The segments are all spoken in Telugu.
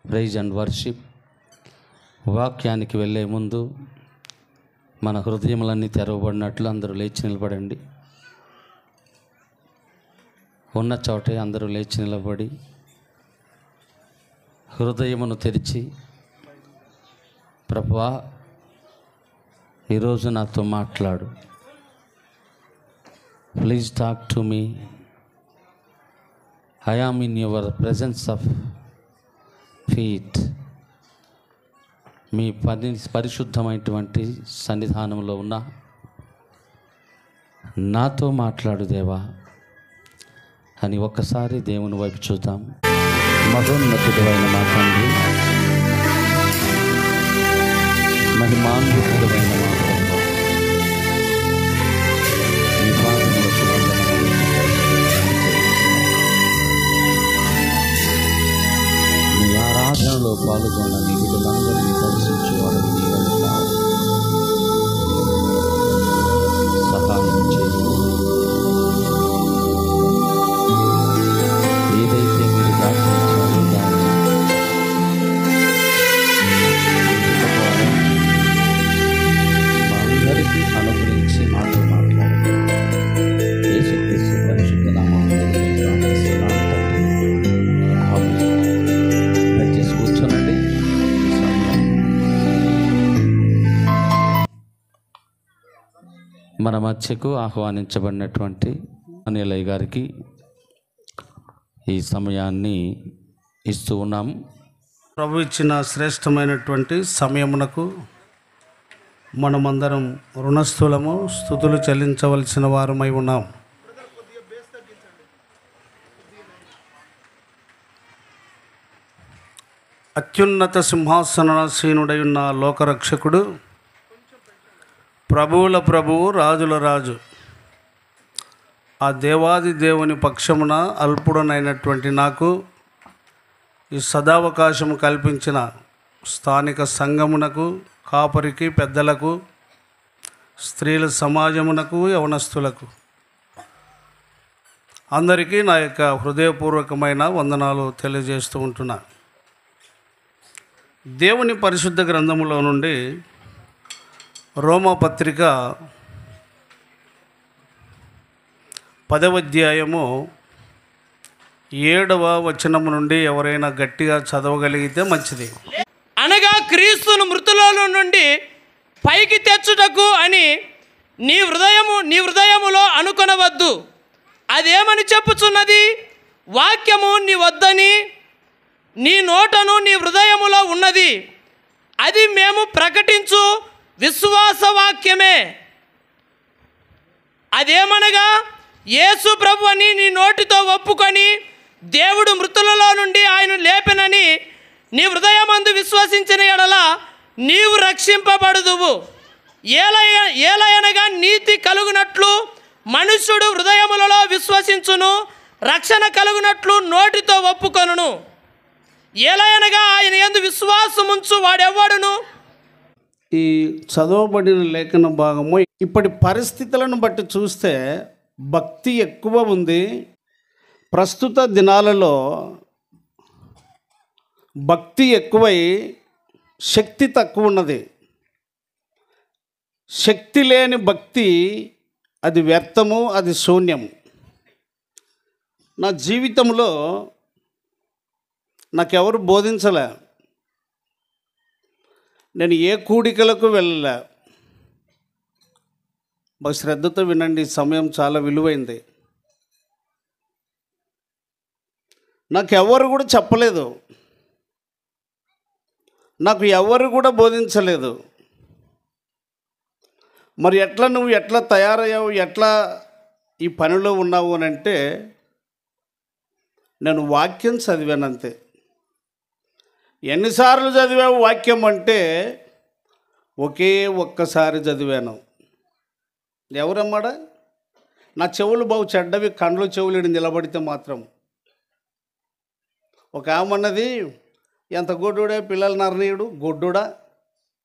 Praise and worship. వాక్యానికి వెళ్ళే ముందు మన హృదయములన్నీ తెరవబడినట్లు అందరూ లేచి నిలబడండి. ఉన్న చోటే అందరూ లేచి నిలబడి హృదయమును తెరిచి, ప్రభువా ఈరోజు నాతో మాట్లాడు, please talk to me, I am in your presence of feet. మీ పరిశుద్ధమైనటువంటి సన్నిధానంలో ఉన్న నాతో మాట్లాడు దేవా అని ఒక్కసారి దేవుని వైపు చూద్దాం. మహోన్నతుడైన మా తండ్రి, మహిమాన్వితుడైన మా ప్రభువా, మీ పాదములకు వందనములు. మీ ఆరాధనలో పాల్గొన్న నీ బిడ్డలందరినీ దర్శించేవాడు నీవే కావాలి. సహాయం చేయి. ఏదైతే మీరు దాచించారో దాన్ని మా అందరికీ అనుగ్రహించి మాతో మాట్లాడండి. యేసుక్రీస్తు పరిశుద్ధ నామములో ప్రార్థిస్తున్నాను తండ్రి. ఆమేన్. దయచేసి కూర్చోనండి. మన మధ్యకు ఆహ్వానించబడినటువంటి అనిలయ్య గారికి ఈ సమయాన్ని ఇస్తూ ఉన్నాము. ప్రభు ఇచ్చిన శ్రేష్టమైనటువంటి సమయమునకు మనమందరం రుణస్థులము, స్తుతులు చెల్లించవలసిన వారమై ఉన్నాం. అత్యున్నత సింహాసనాసీనుడై ఉన్న లోకరక్షకుడు, ప్రభువుల ప్రభువు, రాజుల రాజు, ఆ దేవాది దేవుని పక్షమున అల్పుడనైనటువంటి నాకు ఈ సదావకాశము కల్పించిన స్థానిక సంఘమునకు, కాపరికి, పెద్దలకు, స్త్రీల సమాజమునకు, యవనస్తులకు అందరికీ నా యొక్క హృదయపూర్వకమైన వందనాలు తెలియజేస్తూ ఉంటున్నా. దేవుని పరిశుద్ధ గ్రంథములో నుండి రోమాపత్రిక 10వ అధ్యాయము 7వ వచనము నుండి ఎవరైనా గట్టిగా చదవగలిగితే మంచిది. అనగా క్రీస్తును మృతులలో నుండి పైకి తెచ్చుటకు అని నీ హృదయములో అనుకొనవద్దు. అదేమని చెప్పుచున్నది? వాక్యము నీ వద్దని నీ నోటను నీ హృదయములో ఉన్నది, అది మేము ప్రకటించు విశ్వాస వాక్యమే. అదేమనగా యేసు ప్రభు అని నీ నోటితో ఒప్పుకొని దేవుడు మృతులలో నుండి ఆయన లేపెనని నీ హృదయమందు విశ్వసించిన ఎడల నీవు రక్షింపబడుదువు. ఏలయనగా నీతి కలుగునట్లు మనుష్యుడు హృదయములలో విశ్వసించును, రక్షణ కలుగునట్లు నోటితో ఒప్పుకొనును. ఏలయనగా ఆయన యందు విశ్వాసముంచు వాడెవ్వడును. ఈ చదవబడిన లేఖన భాగము ఇప్పటి పరిస్థితులను బట్టి చూస్తే భక్తి ఎక్కువ ఉంది. ప్రస్తుత దినాలలో భక్తి ఎక్కువై శక్తి తక్కువ ఉన్నది. శక్తి లేని భక్తి అది వ్యర్థము, అది శూన్యము. నా జీవితంలో నాకెవరు బోధించలే, నేను ఏ కూడికలకు వెళ్ళలే. బాగా శ్రద్ధతో వినండి, సమయం చాలా విలువైంది. నాకు ఎవరు కూడా చెప్పలేదు, నాకు ఎవరు కూడా బోధించలేదు. మరి నువ్వు ఎట్లా తయారయ్యావు, ఎట్లా ఈ పనిలో ఉన్నావు అని అంటే, నేను వాక్యం చదివాను అంతే. ఎన్నిసార్లు చదివావు వాక్యం అంటే, ఒకే ఒక్కసారి చదివాను. ఎవరమ్మాడా? నా చెవులు బాగు చెడ్డవి, కండ్లు చెవులు నిలబడితే మాత్రం. ఒక ఆమన్నది, ఎంత గొడ్డుడే పిల్లలు నరనీయుడు గొడ్డుడా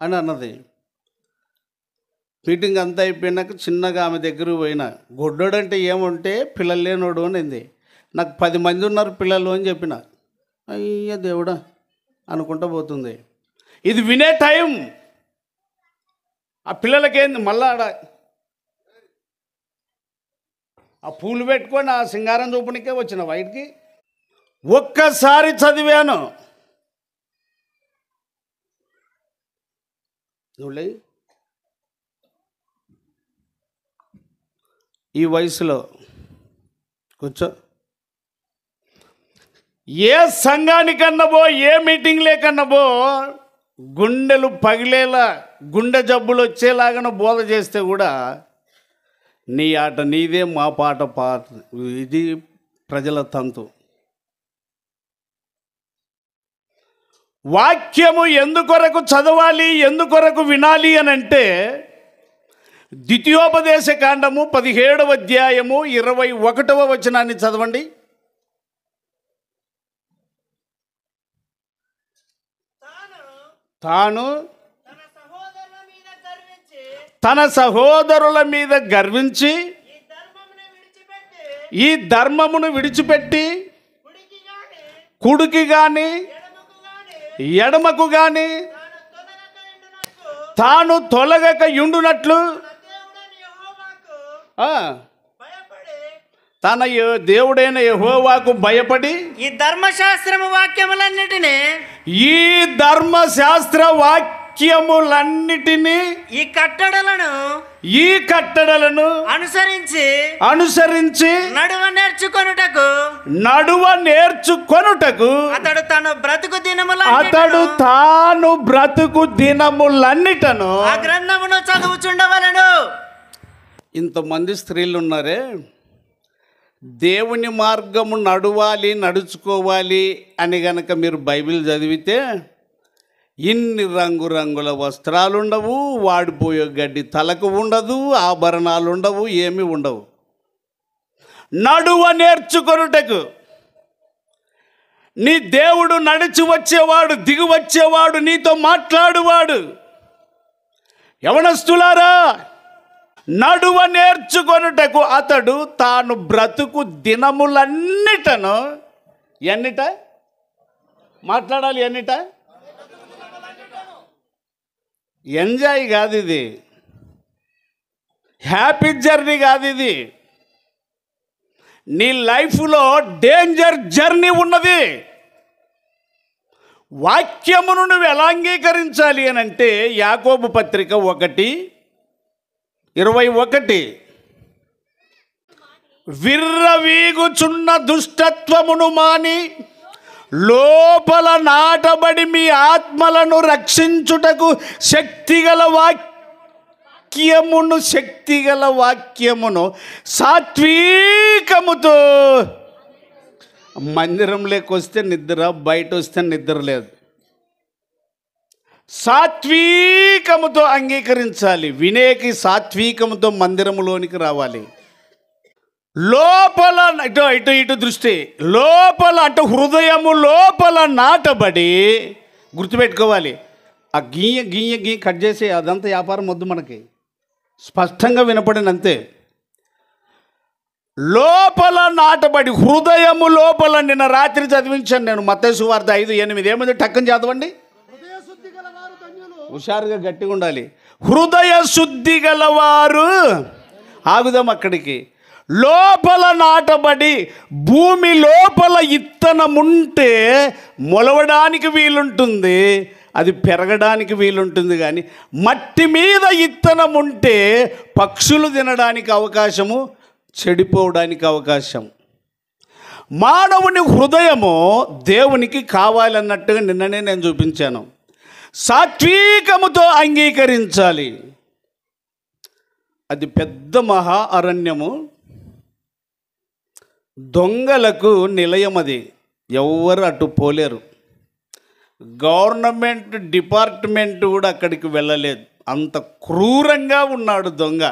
అని అన్నది. మీటింగ్ అంతా అయిపోయినాక చిన్నగా ఆమె దగ్గర పోయినా, గొడ్డోడు అంటే ఏమంటే పిల్లలు లేనోడు అనింది. నాకు 10 మంది ఉన్నారు పిల్లలు అని చెప్పిన. అయ్య దేవుడా, అనుకుంటూ పోతుంది. ఇది వినే టైం. ఆ పిల్లలకేంది మళ్ళా ఆడ ఆ పూలు పెట్టుకొని ఆ సింగారం చూపునికే వచ్చిన బయటికి. ఒక్కసారి చదివాను. నువ్వు ఈ వయసులో కూర్చో. ఏ సంఘానికన్నబో ఏ మీటింగ్ లేకన్నబో గుండెలు పగిలేలా గుండె జబ్బులు వచ్చేలాగా బోధ చేస్తే కూడా నీ ఆట నీదే, మా పాట పాట. ఇది ప్రజల తంతు. వాక్యము ఎందుకొరకు చదవాలి, ఎందుకొరకు వినాలి అని అంటే ద్వితీయోపదేశ కాండము 17వ అధ్యాయము 21వ వచనాన్ని చదవండి. తాను తన సహోదరుల మీద గర్వించి ఈ ధర్మమును విడిచిపెట్టి కుడికి గాని ఎడమకు గాని తాను తొలగక యుండునట్లు తన దేవుడైన యెహోవాకు భయపడి ఈ ధర్మశాస్త్రము వాక్యములన్నిటినీ ఈ కట్టడలను అనుసరించి నడువ నేర్చుకొనుటకు అతడు తాను బ్రతుకు దినములన్నిటను ఆ గ్రంథమును చదువుచుండవలెను. ఇంతమంది స్త్రీలు ఉన్నారే, దేవుని మార్గము నడవాలి, నడుచుకోవాలి అని గనక మీరు బైబిల్ చదివితే ఇన్ని రంగురంగుల వస్త్రాలు ఉండవు, వాడిపోయే గడ్డి తలకు ఉండదు, ఆభరణాలు ఉండవు, ఏమీ ఉండవు. నడువ నేర్చుకొనుటకు నీ దేవుడు నడిచి వచ్చేవాడు, దిగి వచ్చేవాడు, నీతో మాట్లాడువాడు. యవనస్తులారా, నడువ నేర్చుకొనుటకు అతడు తాను బ్రతుకు దినములన్నిటను ఎన్నిట మాట్లాడాలి, ఎన్నిట ఎంజాయ్ కాదు, ఇది హ్యాపీ జర్నీ కాదు, ఇది నీ లైఫ్లో డేంజర్ జర్నీ ఉన్నది. వాక్యమును నువ్వు ఎలా అంగీకరించాలి అని అంటే యాకోబు పత్రిక 1:21 విర్రవీగుచున్న దుష్టత్వమును మాని లోపల నాటబడి మీ ఆత్మలను రక్షించుటకు శక్తిగల వాక్యమును సాత్వికముతో. మందిరంలోకి వస్తే నిద్ర, బయట వస్తే నిద్ర లేదు. సాత్వికముతో అంగీకరించాలి. వినేకి సాత్వికముతో మందిరములోనికి రావాలి. లోపల ఇటు దృష్టి, లోపల అంటే హృదయము లోపల నాటబడి. గుర్తుపెట్టుకోవాలి, ఆ గీయ కట్ చేసి అదంతా వ్యాపారం వద్దు, మనకి స్పష్టంగా వినపడినంతే. లోపల నాటబడి, హృదయము లోపల. నిన్న రాత్రి చదివించాను నేను మత్తయి సువార్త 5:8. ఏముంది టక్కని చదవండి, హుషారుగా గట్టిగా ఉండాలి. హృదయ శుద్ధి గలవారు, ఆగుదాం అక్కడికి. లోపల నాటబడి, భూమి లోపల ఇత్తనముంటే మొలవడానికి వీలుంటుంది, అది పెరగడానికి వీలుంటుంది. కానీ మట్టి మీద ఇత్తనం ఉంటే పక్షులు తినడానికి అవకాశము, చెడిపోవడానికి అవకాశం. మానవుని హృదయము దేవునికి కావాలన్నట్టుగా నిన్ననే నేను చూపించాను. సాత్వికముతో అంగీకరించాలి. అది పెద్ద మహా అరణ్యము, దొంగలకు నిలయం. అది ఎవరు అటు పోలేరు. గవర్నమెంట్ డిపార్ట్మెంట్ కూడా అక్కడికి వెళ్ళలేదు. అంత క్రూరంగా ఉన్నాడు దొంగ.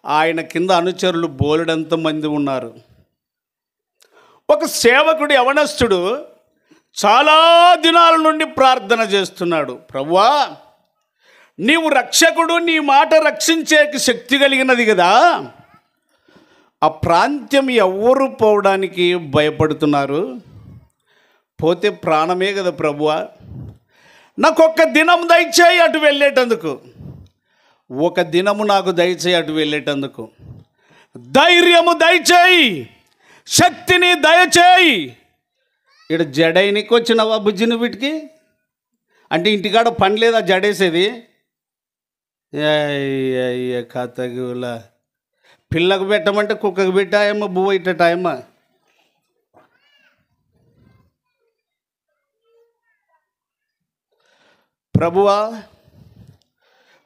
ఆయన కింద అనుచరులు బోలెడంత మంది ఉన్నారు. ఒక సేవకుడు, యవనస్తుడు, చాలా దినాల నుండి ప్రార్థన చేస్తున్నాడు. ప్రభువా, నీవు రక్షకుడు, నీ మాట రక్షించే శక్తి కలిగినది కదా. ఆ ప్రాంతం ఎవరు పోవడానికి భయపడుతున్నారు. పోతే ప్రాణమే కదా ప్రభువా, నాకు ఒక్క దినం దయచేయి అటు వెళ్ళేటందుకు, ఒక దినము నాకు దయచేయి అటు వెళ్ళేటందుకు, ధైర్యము దయచేయి, శక్తిని దయచేయి. ఇక్కడ జడైనికి వచ్చినవా బుజ్జిని వీటికి? అంటే ఇంటికాడ పని లేదా జడేసేది? కథగుల పిల్లకు పెట్టమంటే కుక్కకు పెట్టాయమ్మ, బువ్వ ఇట్టటాయమ్మ. ప్రభువా,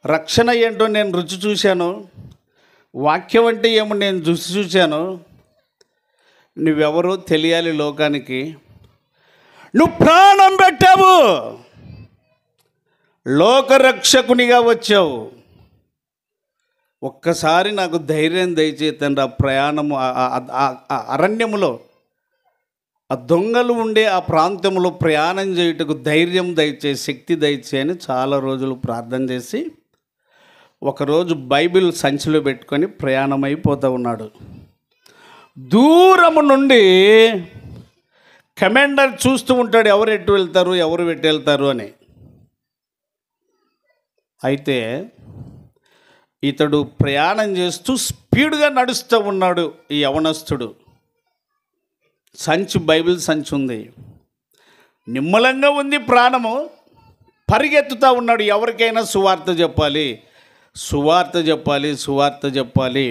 రక్షణ ఏంటో నేను రుచి చూశాను, వాక్యం అంటే ఏమో నేను రుచి చూశాను. నువ్వెవరో తెలియాలి లోకానికి. నువ్వు ప్రాణం పెట్టావు, లోకరక్షకునిగా వచ్చావు. ఒక్కసారి నాకు ధైర్యం దయచేతండి. ఆ ప్రయాణము అరణ్యములో, ఆ దొంగలు ఉండే ఆ ప్రాంతంలో ప్రయాణం చేయుటకు ధైర్యం దయచే, శక్తి దయచే అని చాలా రోజులు ప్రార్థన చేసి ఒకరోజు బైబిల్ సంచిలో పెట్టుకొని ప్రయాణం అయిపోతూ ఉన్నాడు. దూరము నుండి కమాండర్ చూస్తూ ఉంటాడు, ఎవరు ఎటు వెళ్తారు, ఎవరు ఎటు వెళ్తారు అని. అయితే ఇతడు ప్రయాణం చేస్తూ స్పీడ్గా నడుస్తూ ఉన్నాడు. ఈ యవనస్తుడు సంచి, బైబిల్ సంచి ఉంది, నిమ్మలంగా ఉంది ప్రాణము, పరిగెత్తుతూ ఉన్నాడు. ఎవరికైనా సువార్త చెప్పాలి, సువార్త చెప్పాలి, సువార్త చెప్పాలి.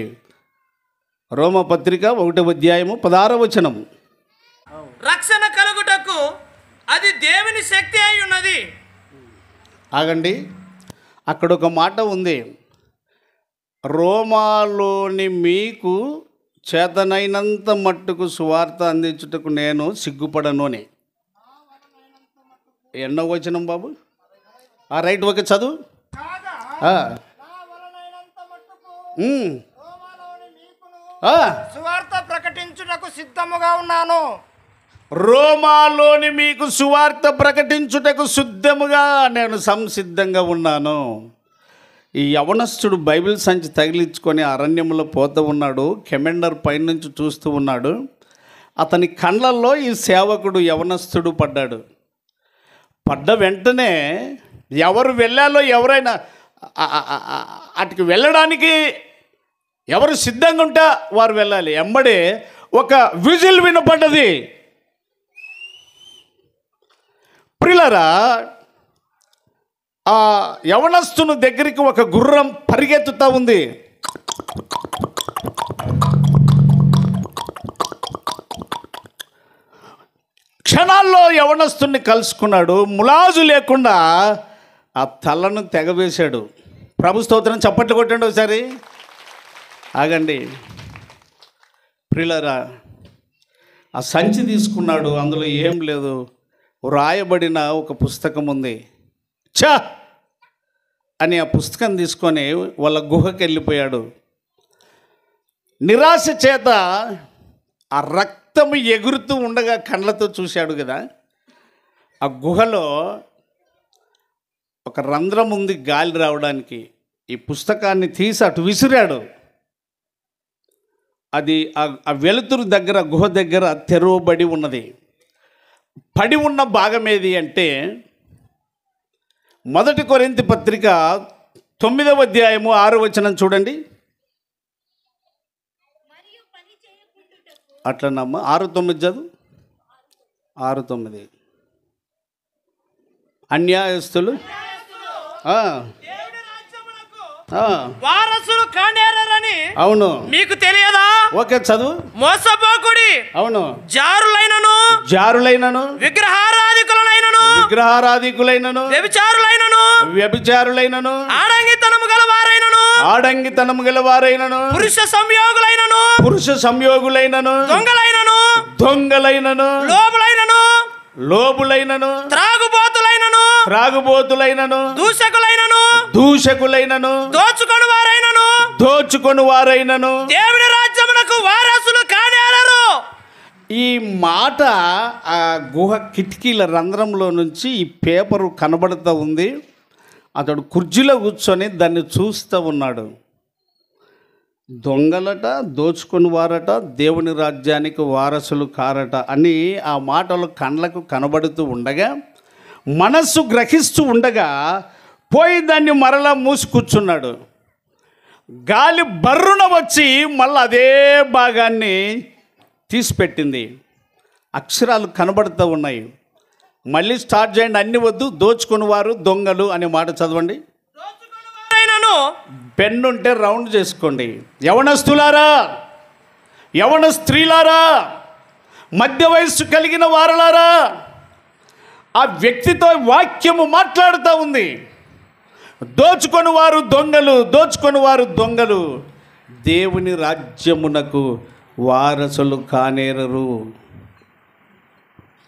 రోమపత్రిక 1వ అధ్యాయము 16వ వచనం. రక్షణ కలుగుటకు అది దేవుని శక్తి అయి ఉన్నది. ఆగండి, అక్కడ ఒక మాట ఉంది, రోమాలోని మీకు చేతనైనంత మట్టుకు సువార్త అందించుటకు నేను సిగ్గుపడను అని. ఎన్నో వచనం బాబు? రైట్, ఓకే, చదువు. సువార్త ప్రకటించుటకు సిద్ధముగా ఉన్నాను. రోమాలోని మీకు సువార్త ప్రకటించుటకు సిద్ధముగా నేను సంసిద్ధంగా ఉన్నాను. ఈ యవనస్తుడు బైబిల్ సంచి తగిలించుకొని అరణ్యంలో పోతూ ఉన్నాడు. కమాండర్ పైనుంచి చూస్తూ ఉన్నాడు. అతని కళ్ళల్లో ఈ సేవకుడు యవనస్తుడు పడ్డాడు. పడ్డ వెంటనే ఎవరు వెళ్ళాలో, ఎవరైనా అటుకి వెళ్ళడానికి ఎవరు సిద్ధంగా ఉంటే వారు వెళ్ళాలి. ఎమ్మడే ఒక విజిల్ వినపడ్డది. ప్రియులారా, ఆ యవనస్తుని దగ్గరికి ఒక గుర్రం పరిగెత్తుతూ ఉంది. క్షణాల్లో యవనస్తుని కలుసుకున్నాడు. ములాజు లేకుండా ఆ తలను తెగవేశాడు. ప్రభు స్తోత్రం, చప్పట్లు కొట్టండి ఒకసారి. ఆగండి ప్రియులారా, ఆ సంచి తీసుకున్నాడు. అందులో ఏం లేదు, రాయబడిన ఒక పుస్తకం ఉంది. ఛా అని ఆ పుస్తకం తీసుకొని వాళ్ళ గుహకి వెళ్ళిపోయాడు. నిరాశ చేత ఆ రక్తము ఎగురుతూ ఉండగా కళ్ళతో చూశాడు కదా. ఆ గుహలో ఒక రంధ్రం ఉంది గాలి రావడానికి. ఈ పుస్తకాన్ని తీసి అటు విసిరాడు. అది ఆ వెలుతురు దగ్గర, గుహ దగ్గర తెరవబడి ఉన్నది. పడి ఉన్న భాగం ఏది అంటే 1 కొరింథీ పత్రిక 9వ అధ్యాయము 6వ వచనం చూడండి. అట్లనమ్మా, 6:9 చదువు. 6:9. అన్యాయస్తులు వారసులు కానేరని అవును మీకు తెలియదా? ఓకే, చదువు. మోసపోకుడి. అవును, జారులైనను విగ్రహారాధికులైనను వ్యభిచారులైనను ఆడంగితనము గలవారైనను పురుష సంయోగులైనను దొంగలైనను లోబులైనను త్రాగుబోతులైనను దూషకులైనను దోచుకొని వారైనను దేవుని రాజ్యమునకు వారసులు కానేరరు. ఈ మాట ఆ గుహ కిటికీల రంధ్రంలో నుంచి ఈ పేపరు కనబడుతూ ఉంది. అతడు కుర్చీలో కూర్చొని దాన్ని చూస్తూ ఉన్నాడు. దొంగలట, దోచుకొని వారట, దేవుని రాజ్యానికి వారసులు కారట అని ఆ మాటలు కళ్ళకు కనబడుతూ ఉండగా మనస్సు గ్రహిస్తూ ఉండగా పోయి దాన్ని మరలా మూసి కూర్చున్నాడు. గాలి బర్రున వచ్చి మళ్ళీ అదే భాగాన్ని తీసిపెట్టింది. అక్షరాలు కనబడుతూ ఉన్నాయి. మళ్ళీ స్టార్ట్ చేయండి. అన్ని వద్దు, దోచుకుని వారు దొంగలు అనే మాట చదవండి. పెన్ను ఉంటే రౌండ్ చేసుకోండి. యవనస్తులారా, యవన స్త్రీలారా, మధ్య వయస్సు కలిగిన వారలారా, ఆ వ్యక్తితో వాక్యము మాట్లాడుతూ ఉంది. దోచుకొని వారు దొంగలు, దోచుకొని వారు దొంగలు, దేవుని రాజ్యమునకు వారసులు కానేరరు.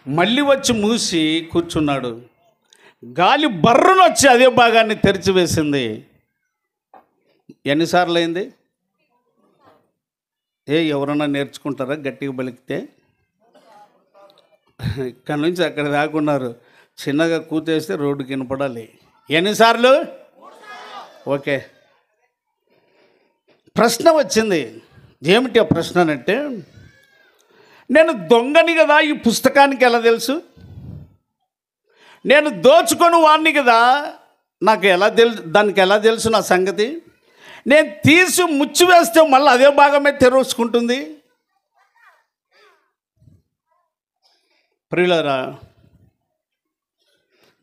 మళ్ళీ వచ్చి మూసి కూర్చున్నాడు. గాలి బర్రును వచ్చి అదే భాగాన్ని తెరిచివేసింది. ఎన్నిసార్లు అయింది? ఎవరన్నా నేర్చుకుంటారా? గట్టిగా బలికితే ఇక్కడ నుంచి అక్కడ దాకున్నారు. చిన్నగా కూతేస్తే రోడ్డుకి వినపడాలి. ఎన్నిసార్లు? ఓకే. ప్రశ్న వచ్చింది. ఏమిటి ఆ ప్రశ్న అంటే, నేను దొంగని కదా, ఈ పుస్తకానికి ఎలా తెలుసు? నేను దోచుకొని వాడిని కదా, నాకు ఎలా దానికి ఎలా తెలుసు నా సంగతి? నేను తీసి ముచ్చివేస్తే మళ్ళీ అదే భాగమే తెరుచుకుంటుంది. ప్రియులారా,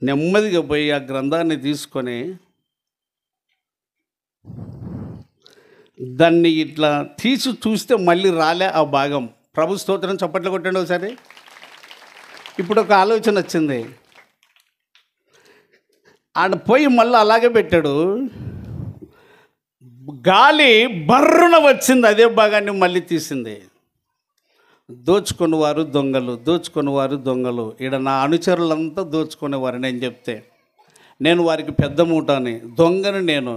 నెమ్మదిగా పోయి ఆ గ్రంథాన్ని తీసుకొని దాన్ని ఇట్లా తీసి చూస్తే మళ్ళీ రాలే ఆ భాగం. ప్రభు స్తోత్రం, చప్పట్లు కొట్టండి ఒకసారి. ఇప్పుడు ఒక ఆలోచన వచ్చింది. ఆడ పోయి మళ్ళీ అలాగే పెట్టాడు. గాలి బర్రున వచ్చింది, అదే భాగాన్ని మళ్ళీ తీసింది. దోచుకుని వారు దొంగలు, దోచుకుని వారు దొంగలు. ఈడ నా అనుచరులంతా దోచుకునేవారు. నేను చెప్తే నేను వారికి పెద్ద మూటని, దొంగను నేను.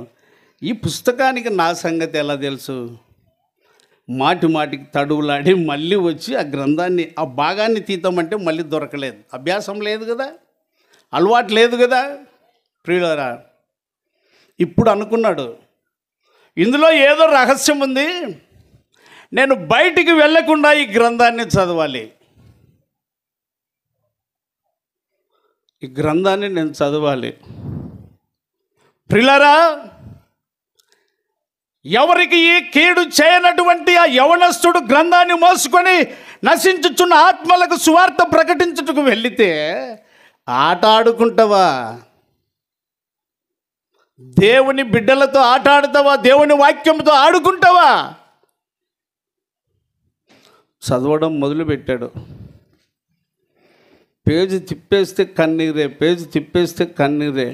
ఈ పుస్తకానికి నా సంగతి ఎలా తెలుసు? మాటి మాటికి తడువులాడి మళ్ళీ వచ్చి ఆ గ్రంథాన్ని, ఆ భాగాన్ని తీద్దామంటే మళ్ళీ దొరకలేదు. అభ్యాసం లేదు కదా, అలవాటు లేదు కదా. ప్రియులారా, ఇప్పుడు అనుకున్నాడు, ఇందులో ఏదో రహస్యం ఉంది, నేను బయటికి వెళ్ళకుండా ఈ గ్రంథాన్ని చదవాలి. ఈ గ్రంథాన్ని నేను చదవాలి. ప్రియులారా, ఎవరికి ఈ కీడు చేయనటువంటి ఆ యవనస్తుడు గ్రంథాన్ని మోసుకొని నశించుచున్న ఆత్మలకు సువార్త ప్రకటించుటకు వెళితే ఆట ఆడుకుంటావా? దేవుని బిడ్డలతో ఆట ఆడుతావా? దేవుని వాక్యంతో ఆడుకుంటావా? చదవడం మొదలుపెట్టాడు. పేజీ తిప్పేస్తే కన్నీరే, పేజీ తిప్పేస్తే కన్నీరే.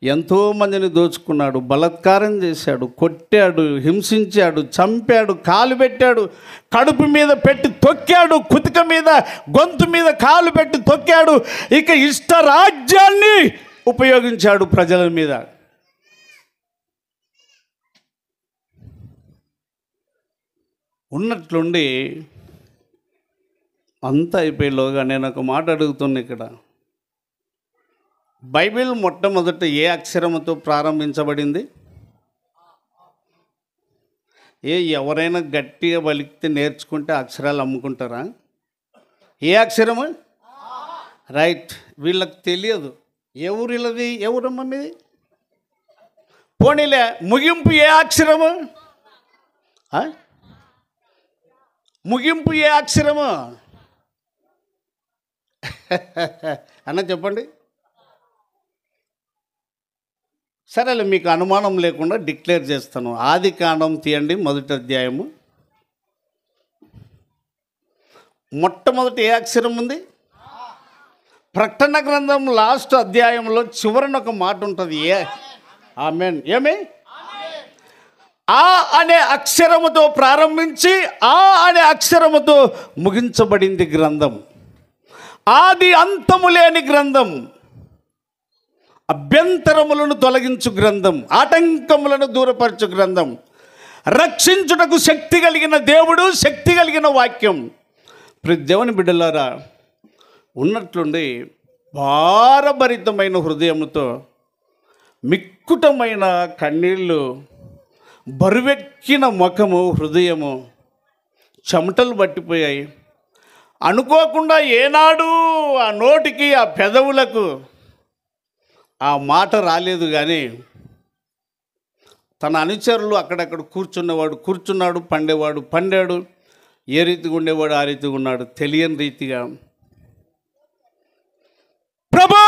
ఎంతోమందిని దోచుకున్నాడు, బలాత్కారం చేశాడు, కొట్టాడు, హింసించాడు, చంపాడు, కాలు పెట్టాడు, కడుపు మీద పెట్టి తొక్కాడు, కుతిక మీద, గొంతు మీద కాలు పెట్టి తొక్కాడు. ఇక ఇష్ట రాజ్యాన్ని ఉపయోగించాడు ప్రజల మీద. ఉన్నట్లుండి అంతా అయిపోయేలోగా నేను ఒక మాట అడుగుతున్నా. ఇక్కడ బైబిల్ మొట్టమొదట ఏ అక్షరముతో ప్రారంభించబడింది? ఎవరైనా గట్టిగా పలికితే నేర్చుకుంటే అక్షరాలు అమ్ముకుంటారా? ఏ అక్షరము? రైట్. వీళ్ళకి తెలియదు. ఏ ఊరిలది? ఏ ఊరమ్మ మీది? పోనీలే, ముగింపు ఏ అక్షరము? ముగింపు ఏ అక్షరము అన్న చెప్పండి. సరేలే, మీకు అనుమానం లేకుండా డిక్లేర్ చేస్తాను. ఆదికాండం తీయండి, 1వ అధ్యాయము. మొట్టమొదటి ఏ అక్షరం ఉంది? ప్రకటన గ్రంథం లాస్ట్ అధ్యాయంలో చివరన ఒక మాట ఉంటుంది. ఆమేన్. ఏమి? ఆ అనే అక్షరముతో ప్రారంభించి ఆ అనే అక్షరముతో ముగించబడింది గ్రంథం. ఆది అంతము లేని గ్రంథం, అభ్యంతరములను తొలగించు గ్రంథం, ఆటంకములను దూరపరచు గ్రంథం, రక్షించుటకు శక్తి కలిగిన దేవుడు, శక్తి కలిగిన వాక్యం. ప్రతి దేవుని బిడ్డలారా, ఉన్నట్లుండి భారభరితమైన హృదయముతో, మిక్కుటమైన కన్నీళ్ళు, బరువెక్కిన ముఖము, హృదయము, చెమటలు పట్టిపోయాయి. అనుకోకుండా ఏనాడు ఆ నోటికి, ఆ పెదవులకు ఆ మాట రాలేదు. కానీ తన అనుచరులు అక్కడక్కడ కూర్చున్నవాడు కూర్చున్నాడు, పండేవాడు పండాడు, ఏ రీతిగా ఉండేవాడు ఆ రీతిగా ఉన్నాడు. తెలియని రీతిగా ప్రభా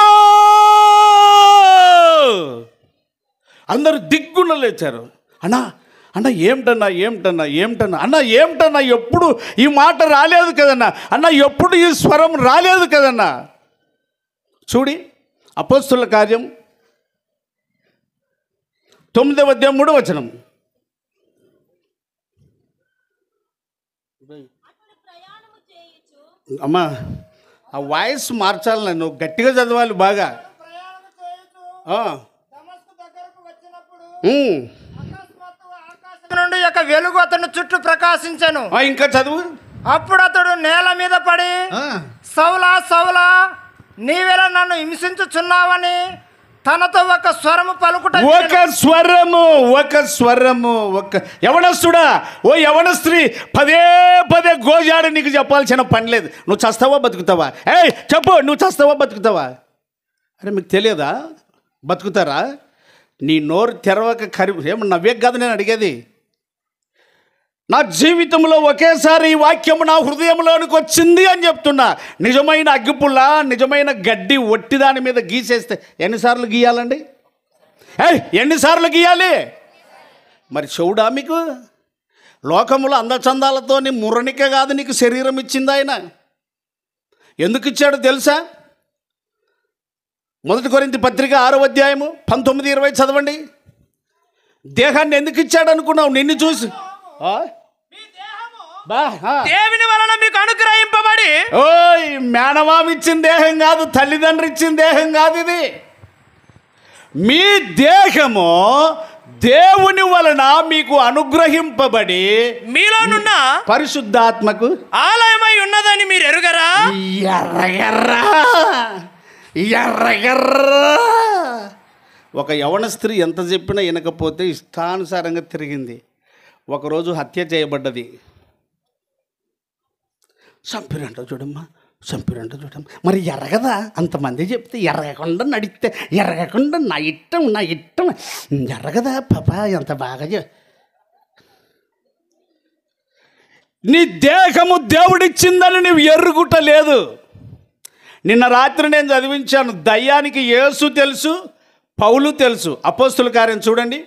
అందరూ దిగ్గున లేచారు. అన్నా అన్న ఏమిటన్నా ఏమిటన్నా ఏమిటన్నా అన్న ఏమిటన్నా, ఎప్పుడు ఈ మాట రాలేదు కదన్నా, అన్న ఎప్పుడు ఈ స్వరం రాలేదు కదన్నా. చూడి అపోస్తుల కార్యం 9వ అధ్యాయం 3వ వచనం. అమ్మా ఆ వాయిస్ మార్చాలి, నన్ను గట్టిగా చదవాలి బాగా. నుండి యొక్క వెలుగు అతను చుట్టూ ప్రకాశించెను. ఇంకా చదువు. అప్పుడు అతడు నేల మీద పడి, సౌలా సౌలా, నీవెలా నన్ను హింసించుచున్నావని తనతో ఒక స్వరము పలుకుట. ఒక స్వరము యవనస్తుడా, ఓ యవన స్త్రీ, పదే పదే గోజాడి నీకు చెప్పాల్సిన పని లేదు. నువ్వు చస్తావా బతుకుతావా? చెప్పు, నువ్వు చస్తావా బతుకుతావా? అరే మీకు తెలియదా? బతుకుతారా? నీ నోరు తెరవక ఏమో నవ్వే కాదు నేను అడిగేది. నా జీవితంలో ఒకేసారి ఈ వాక్యము నా హృదయంలోనికి వచ్చింది అని చెప్తున్నా. నిజమైన అగ్గిపుల్ల, నిజమైన గడ్డి ఒట్టి దాని మీద గీసేస్తే ఎన్నిసార్లు గీయాలండి? ఎన్నిసార్లు గీయాలి? మరి చెవుడా మీకు? లోకములో అందచందాలతో నీ మురనిక కాదు నీకు శరీరం ఇచ్చింది ఆయన. ఎందుకు ఇచ్చాడో తెలుసా? 1 కొరింథీ పత్రిక 6వ అధ్యాయము 19-20 చదవండి. దేహాన్ని ఎందుకు ఇచ్చాడు అనుకున్నావు? నిన్ను చూసి దేవుని వలన మీకు అనుగ్రహింపబడి. ఓయ్ మేనమామ ఇచ్చిన దేహం కాదు, తల్లిదండ్రులు ఇచ్చిన దేహం కాదు ఇది. మీ దేహము దేవుని వలన మీకు అనుగ్రహింపబడి మీలోనున్న పరిశుద్ధాత్మకు ఆలయమై ఉన్నదని మీరు ఎరుగరా? ఎర్రగర్రా ఒక యవన స్త్రీ ఎంత చెప్పినా వినకపోతే ఇష్టానుసారంగా తిరిగింది. ఒకరోజు హత్య చేయబడ్డది. చంపిరంట చూడమ్మా, చంపిరంట చూడమ్మా. మరి ఎరగదా? అంతమంది చెప్తే ఎరగకుండా నడిస్తే ఎరగకుండా నా ఇట్టం ఎరగదా పాపా? ఎంత బాగా నీ దేహము దేవుడిచ్చిందని నువ్వు ఎరుగుట లేదు. నిన్న రాత్రి నేను చదివించాను. దయ్యానికి యేసు తెలుసు, పౌలు తెలుసు. అపోస్తుల కార్యం చూడండి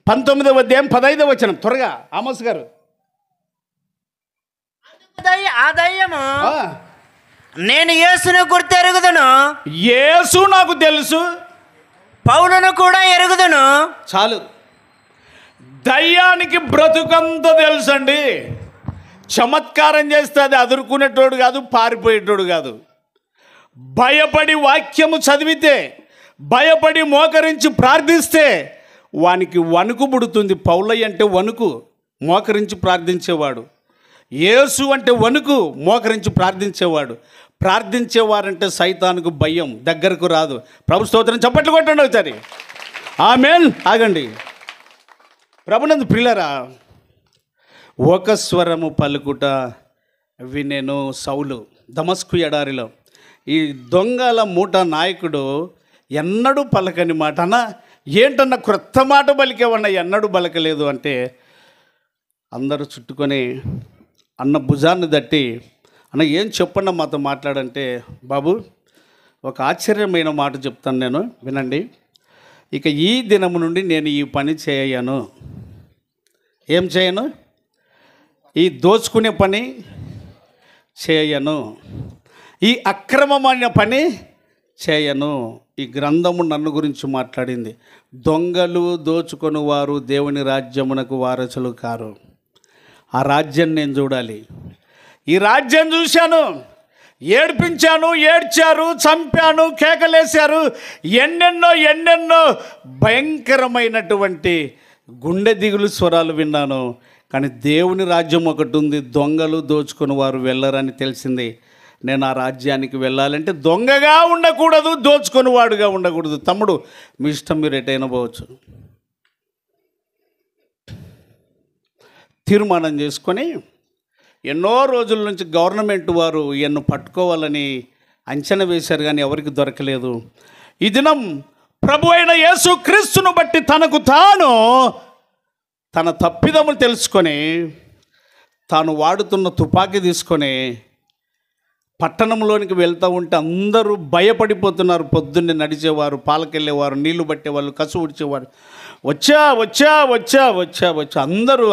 19వ అధ్యాయం 15వ వచనం. త్వరగా ఆమోస్ గారు. ఆ దయ్యము, నేను యేసును గుర్తెరుగుదును, యేసు నాకు తెలుసు, పౌలును కూడా ఎరుగుదును. చాలు. దయ్యానికి బ్రతుకంత తెలుసండి. చమత్కారం చేస్తే అది అదురుకునేటోడు కాదు, పారిపోయేటోడు కాదు. భయపడి వాక్యము చదివితే, భయపడి మోకరించి ప్రార్థిస్తే వానికి వణుకు పుడుతుంది. పౌలయ్య అంటే వణుకు, మోకరించి ప్రార్థించేవాడు. యేసు అంటే వణుకు, మోకరించి ప్రార్థించేవాడు. ప్రార్థించేవారంటే సైతానుకు భయం, దగ్గరకు రాదు. ప్రభు స్తోత్రం చప్పట్లు కొట్టండి ఒకసారి. ఆమేన్. ఆగండి. ప్రభునందు ప్రియులారా, ఒక స్వరము పలుకుట వినెను సౌలు దమస్కు ఎడారిలో. ఈ దొంగల మూట నాయకుడు ఎన్నడూ పలకని మాట. అన్న ఏంటన్నా క్రొత్త మాట పలికేవన్నా? ఎన్నడూ పలకలేదు అంటే అందరూ చుట్టుకొని అన్న భుజాన్ని తట్టి, అన్న ఏం చెప్పన్నా మాతో మాట్లాడంటే, బాబు ఒక ఆశ్చర్యమైన మాట చెప్తాను నేను, వినండి. ఇక ఈ దినము నుండి నేను ఈ పని చేయను. ఏం చేయను? ఈ దోచుకునే పని చేయను, ఈ అక్రమమైన పని చేయను. ఈ గ్రంథము నన్ను గురించి మాట్లాడింది. దొంగలు దోచుకొని వారు దేవుని రాజ్యమునకు వారసులు కారు. ఆ రాజ్యం నేను చూడాలి. ఈ రాజ్యం చూశాను, ఏడ్పించాను, ఏడ్చారు, చంపాను, కేకలేశారు, ఎన్నెన్నో భయంకరమైనటువంటి గుండె దిగులు స్వరాలు విన్నాను. కానీ దేవుని రాజ్యం ఒకటి ఉంది, దొంగలు దోచుకుని వారు వెళ్ళరని తెలిసింది. నేను ఆ రాజ్యానికి వెళ్ళాలంటే దొంగగా ఉండకూడదు, దోచుకొని వాడుగా ఉండకూడదు. తమ్ముడు మీ ఇష్టం, మీరు ఎటైనా పోవచ్చు. తీర్మానం చేసుకొని ఎన్నో రోజుల నుంచి గవర్నమెంట్ వారు ఈయన్ను పట్టుకోవాలని అంచనా వేశారు కానీ ఎవరికి దొరకలేదు. ఈ దినం ప్రభు అయిన యేసు క్రీస్తును బట్టి తనకు తాను తన తప్పిదములు తెలుసుకొని తాను వాడుతున్న తుపాకీ తీసుకొని పట్టణంలోనికి వెళ్తూ ఉంటే అందరూ భయపడిపోతున్నారు. పొద్దున్నే నడిచేవారు, పాలకెళ్ళేవారు, నీళ్లు పట్టేవాళ్ళు, కసు ఉడిచేవారు. వచ్చా వచ్చా వచ్చా వచ్చా వచ్చా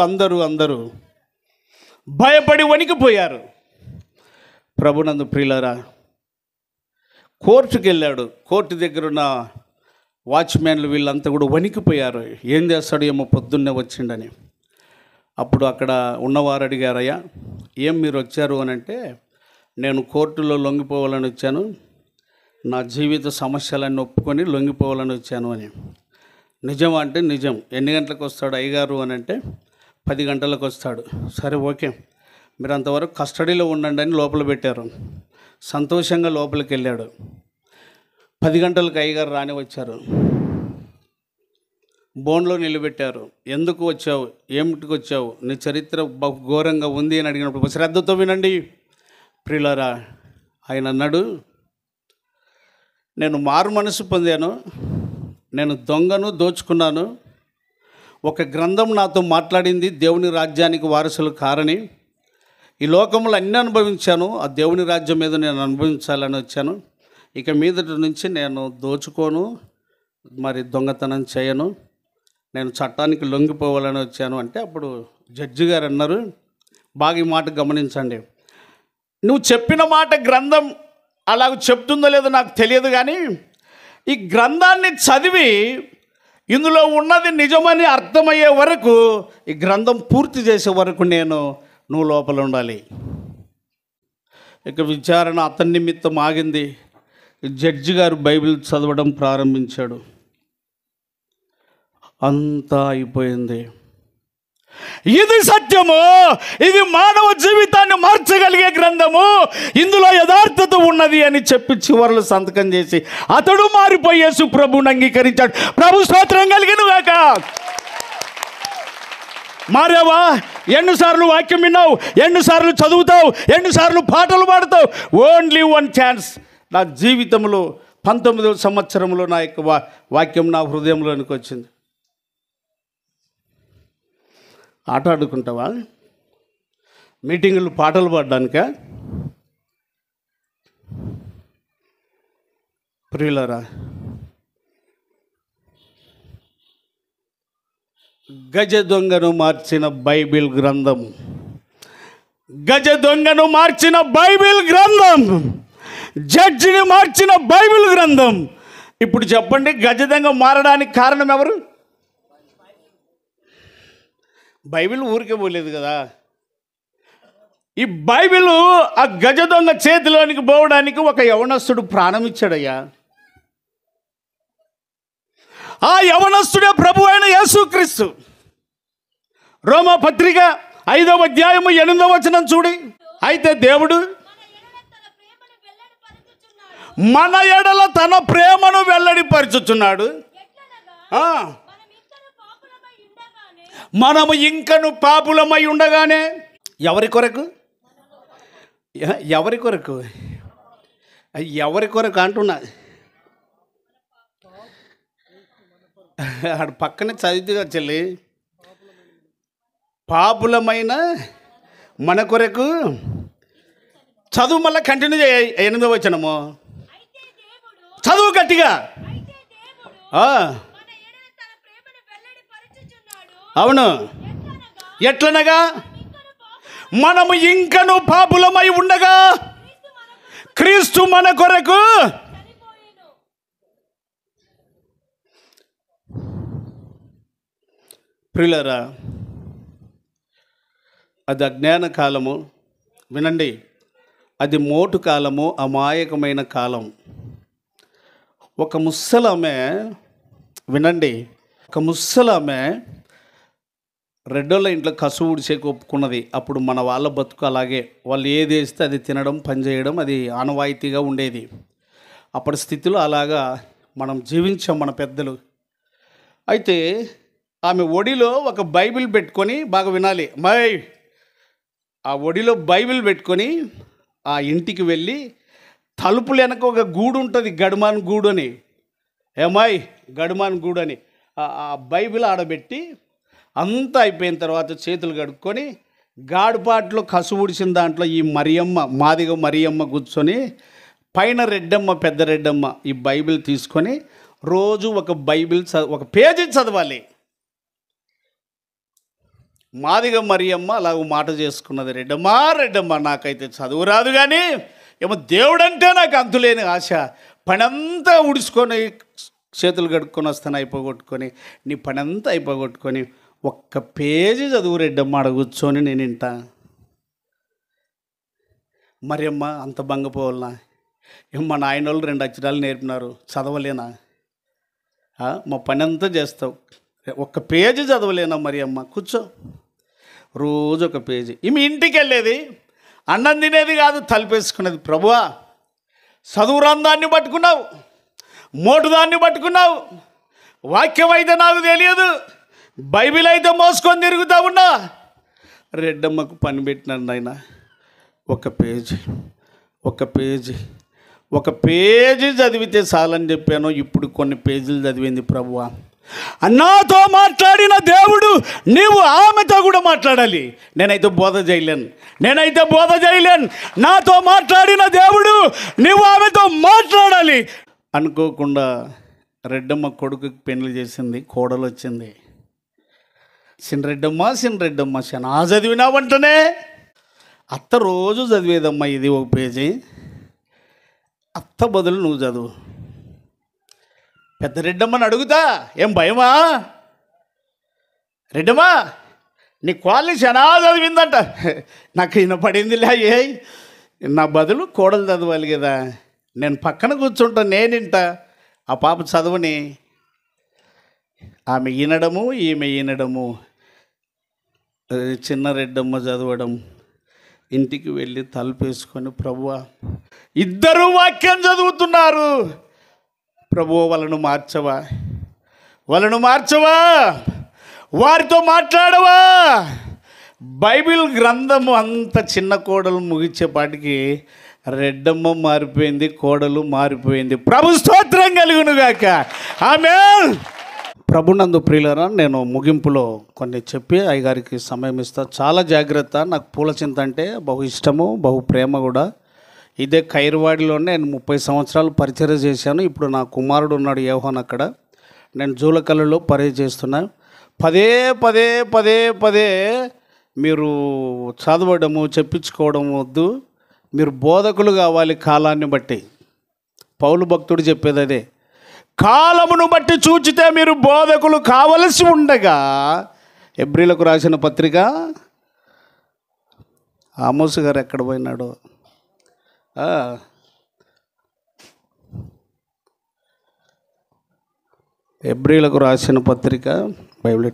అందరూ భయపడి వణికిపోయారు. ప్రభునందు ప్రియులారా, కోర్టుకి వెళ్ళాడు. కోర్టు దగ్గర ఉన్న వాచ్మెన్లు వీళ్ళంతా కూడా వణికిపోయారు. ఏం చేస్తాడు ఏమో పొద్దున్నే వచ్చిండని. అప్పుడు అక్కడ ఉన్నవారు అడిగారయ్యా, ఏం మీరు వచ్చారు అని అంటే, నేను కోర్టులో లొంగిపోవాలని వచ్చాను, నా జీవిత సమస్యలన్నీ ఒప్పుకొని లొంగిపోవాలని వచ్చాను అని. నిజమా అంటే నిజం. ఎన్ని గంటలకు వస్తాడు అయ్యగారు అని అంటే 10 గంటలకు వస్తాడు. సరే ఓకే, మీరు అంతవరకు కస్టడీలో ఉండండి అని లోపల పెట్టారు. సంతోషంగా లోపలికి వెళ్ళాడు. 10 గంటలకు అయ్యగారు రాని వచ్చారు. బోన్లో నిలబెట్టారు. ఎందుకు వచ్చావు, ఏమిటికి వచ్చావు, నీ చరిత్ర బహు ఘోరంగా ఉంది అని అడిగినప్పుడు శ్రద్ధతో వినండి ప్రియులారా. ఆయన అన్నాడు, నేను మారు మనసు పొందాను, నేను దొంగను, దోచుకున్నాను. ఒక గ్రంథం నాతో మాట్లాడింది, దేవుని రాజ్యానికి వారసులు కారని. ఈ లోకంలో అన్నీ అనుభవించాను, ఆ దేవుని రాజ్యం మీద నేను అనుభవించాలని వచ్చాను. ఇక మీదటి నుంచి నేను దోచుకోను, మరి దొంగతనం చేయను, నేను చట్టానికి లొంగిపోవాలని వచ్చాను అంటే అప్పుడు జడ్జి గారు అన్నారు, బాగా ఈ మాట గమనించండి, నువ్వు చెప్పిన మాట గ్రంథం అలాగ చెప్తుందో లేదో నాకు తెలియదు, కానీ ఈ గ్రంథాన్ని చదివి ఇందులో ఉన్నది నిజమని అర్థమయ్యే వరకు, ఈ గ్రంథం పూర్తి చేసే వరకు నువ్వు లోపల ఉండాలి. ఇక విచారణ అతని నిమిత్తం ఆగింది. జడ్జి గారు బైబిల్ చదవడం ప్రారంభించాడు. అంతా అయిపోయింది. ఇది సత్యము, ఇది మానవ జీవితాన్ని మార్చగలిగే గ్రంథము, ఇందులో యథార్థత ఉన్నది అని చెప్పి చివరిలో సంతకం చేసి అతడు మారిపోయి యేసు ప్రభువుని అంగీకరించాడు. ప్రభు స్తోత్రం కలిగిన గాక. మారావా? ఎన్నిసార్లు వాక్యం విన్నావు, ఎన్నిసార్లు చదువుతావు, ఎన్నిసార్లు పాటలు పాడతావు? Only one chance. నా జీవితంలో 19వ సంవత్సరంలో నా యొక్క వాక్యం నా హృదయంలోనికి వచ్చింది. ఆట ఆడుకుంటావా? మీటింగులు పాటలు పాడడానికా? ప్రియులారా, గజ దొంగను మార్చిన బైబిల్ గ్రంథం, గజ దొంగను మార్చిన బైబిల్ గ్రంథం, జడ్జిని మార్చిన బైబిల్ గ్రంథం. ఇప్పుడు చెప్పండి, గజ దొంగ మారడానికి కారణం ఎవరు? బైబిల్ ఊరికే పోలేదు కదా. ఈ బైబిల్ ఆ గజ దొంగ చేతిలోనికి పోవడానికి ఒక యవనస్తుడు ప్రాణం ఇచ్చాడయ్యా. ఆ యవనస్తుడే ప్రభు అయిన యేసుక్రీస్తు. రోమా పత్రిక 5వ అధ్యాయము 8వ వచనం చూడి. అయితే దేవుడు మన ఎడల తన ప్రేమను వెల్లడిపరుచుచున్నాడు. మనము ఇంకను పాపులమై ఉండగానే, ఎవరి కొరకు? ఎవరి కొరకు? ఎవరి కొరకు అంటున్నా. ఆడు పక్కనే చదివితే చెల్లి, పాపులమైన మన కొరకు. చదువు మళ్ళీ కంటిన్యూ చేయ. 8వ వచనము చదువు గట్టిగా. అవును, ఎట్లనగా మనము ఇంకను పాపులమై ఉండగా క్రీస్తు మన కొరకు. ప్రియులారా, అది అజ్ఞాన కాలము. వినండి, అది మోటు కాలము, అమాయకమైన కాలం. ఒక ముసలామె, వినండి, ఒక ముసలామె రెడ్డోళ్ళ ఇంట్లో కసువు ఉడిసేకి ఒప్పుకున్నది. అప్పుడు మన వాళ్ళ బతుకు అలాగే, వాళ్ళు ఏది వేస్తే అది తినడం, పనిచేయడం, అది ఆనవాయితీగా ఉండేది. అప్పటి స్థితిలో అలాగా మనం జీవించాం మన పెద్దలు. అయితే ఆమె ఒడిలో ఒక బైబిల్ పెట్టుకొని, బాగా వినాలి, ఆ ఒడిలో బైబిల్ పెట్టుకొని ఆ ఇంటికి వెళ్ళి తలుపులు వెనక ఒక గూడు ఉంటుంది, గడుమాన్ గూడు అని. ఏమాయ్ గడుమాన్ గూడు అని ఆ బైబిల్ ఆడబెట్టి అంతా అయిపోయిన తర్వాత చేతులు కడుక్కొని గాడుపాట్లో కసు ఊడిసిన దాంట్లో ఈ మరియమ్మ, మాదిగ మరియమ్మ కూర్చొని పైన రెడ్డమ్మ, పెద్ద రెడ్డమ్మ ఈ బైబిల్ తీసుకొని రోజు ఒక పేజీ చదవాలి. మాదిగ మరియమ్మ అలాగ మాట చేసుకున్నది, రెడ్డమ్మ నాకైతే చదువు రాదు, కానీ ఏమో దేవుడంటే నాకు అంతులేని ఆశ, పనంతా ఉడుచుకొని చేతులు కడుక్కొని వస్తాను అయిపోగొట్టుకొని, నీ పనంతా అయిపోగొట్టుకొని ఒక్క పేజీ చదువు రెడ్డమ్మ ఆడ కూర్చొని నేను వింటా. మరియమ్మ అంత బంగపోవాలనా? మా నాయన వాళ్ళు 2 అక్షరాలు నేర్పినారు, చదవలేనా? మా పని అంతా చేస్తావు, ఒక్క పేజీ చదవలేనా మరియమ్మ? కూర్చో. రోజు ఒక పేజీ. ఈమె ఇంటికి వెళ్ళేది, అన్నం తినేది కాదు, తలుపేసుకునేది. ప్రభువా, చదువురాని దాన్ని పట్టుకున్నావు, మోటు దాన్ని పట్టుకున్నావు, వాక్యం అయితే నాకు తెలియదు, బైబిల్ అయితే మోసుకొని తిరుగుతా ఉన్నా. రెడ్డమ్మకు పని పెట్టినాడు ఆయన. ఒక పేజీ చదివితే చాలని చెప్పాను, ఇప్పుడు కొన్ని పేజీలు చదివింది. ప్రభువా, నాతో మాట్లాడిన దేవుడు నీవు ఆమెతో కూడా మాట్లాడాలి. నేనైతే బోధ చేయలేను. నాతో మాట్లాడిన దేవుడు నీవు ఆమెతో మాట్లాడాలి. అనుకోకుండా రెడ్డమ్మ కొడుకుకి పెళ్లి చేసింది, కోడలు వచ్చింది. సినరెడ్డమ్మ శనా చదివినా వంటనే. అత్త రోజు చదివేదమ్మా ఇది ఒక పేజీ, అత్త బదులు నువ్వు చదువు. పెద్ద రెడ్డమ్మని అడుగుతా, ఏం భయమా? రెడ్డమ్మా నీ క్వాలిటీ శనా చదివిందంట. నాకు ఈయన పడిందిలే, నా బదులు కోడలు చదవాలి కదా, నేను పక్కన కూర్చుంటా, నేనింటా, ఆ పాప చదువుని. ఆమె ఈమె ఈనడము, చిన్న రెడ్డమ్మ చదవడం. ఇంటికి వెళ్ళి తలుపేసుకొని, ప్రభువా ఇద్దరు వాక్యం చదువుతున్నారు, ప్రభువా వాళ్ళను మార్చవా, వారితో మాట్లాడవా. బైబిల్ గ్రంథము అంత చిన్న కోడలు ముగించేపాటికి రెడ్డమ్మ మారిపోయింది, కోడలు మారిపోయింది. ప్రభు స్తోత్రం కలుగునుగాక. ఆమేన్. ప్రభునందు ప్రియులారా, నేను ముగింపులో కొన్ని చెప్పి అయ్యగారికి సమయం ఇస్తా. చాలా జాగ్రత్త. నాకు పూల చింత అంటే బహు ఇష్టము, బహు ప్రేమ కూడా. ఇదే ఖైర్వాడిలోనే నేను 30 సంవత్సరాలు పరిచర్య చేశాను. ఇప్పుడు నా కుమారుడు ఉన్నాడు యోహాన్, అక్కడ నేను జూలకల్లులో పరిచయం చేస్తున్నా. పదే మీరు చదవడము, చెప్పించుకోవడం వద్దు, మీరు బోధకులు కావాలి. కాలాన్ని బట్టి పౌలు భక్తుడు చెప్పేది అదే, కాలమును బట్టి చూచితే మీరు బోధకులు కావలసి ఉండగా. ఎబ్రీలకు రాసిన పత్రిక, ఆమోసు గారు ఎక్కడ పోయినాడు? ఎబ్రీలకు రాసిన పత్రిక బైబిల్,